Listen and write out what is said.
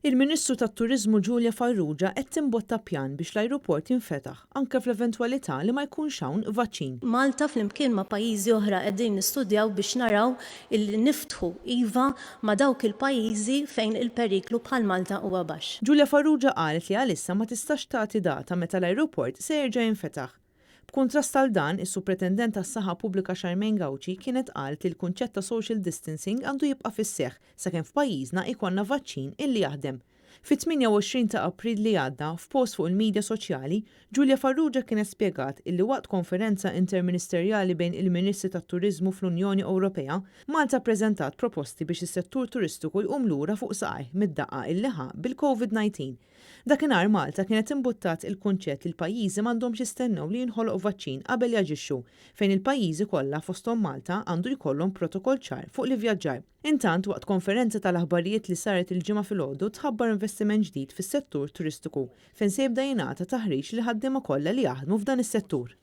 Il-Ministru tat-Turiżmu Giulia Farrugia qed timbotta pjan biex l-ajruport jinfetaħ anke fl-eventwalità li ma jkunx hawn vaċċin. Malta flimkien ma' pajjiżi oħra qegħdin nistudjaw biex naraw illi niftħu iva ma' dawk il-pajjiżi fejn il-periklu bħal Malta huwa baxx. Giulia Farrugia qalet li għalissa ma tistax tagħti data meta l-ajruport se jerġa' jinfetaħ. B'kuntrast tal dan, is-Supretendent tas-Saħħa Pubblika Charmaine Gauci kienet qalt li l-kunċett ta' social distancing għandu jibqa' fis-seħħ sakemm f'pajjiżna jkollna vaċċin illi jaħdem. Fit-28 ta' April li għadda, f'post fuq il-medja soċjali, Giulia Farrugia kienet spjegat illi waqt konferenza interministerjali bejn il-Ministri tat-Turiżmu fl-Unjoni Ewropea, Malta ppreżentat proposti biex is-settur turistiku jqum lura fuq saqajh mid-daqqa il-liħa bil-COVID-19. Dakinhar Malta kienet imbuttat il-kunċett li l-pajjiżi m'għandhomx jistennew li jinħoloq vaċċin qabel jaġixxu, fejn il-pajjiżi kollha fosthom Malta għandu jkollhom protokoll ċar fuq l-ivvjaġġar. Intant waqt konferenza tal-aħbarijiet li saret il-ġimgħa filgħodu tħabbar investiment ġdid fis-settur turistiku fejn se jibda jingħata taħriġ li ħaddiema kollha li jaħdmu f'dan is-settur.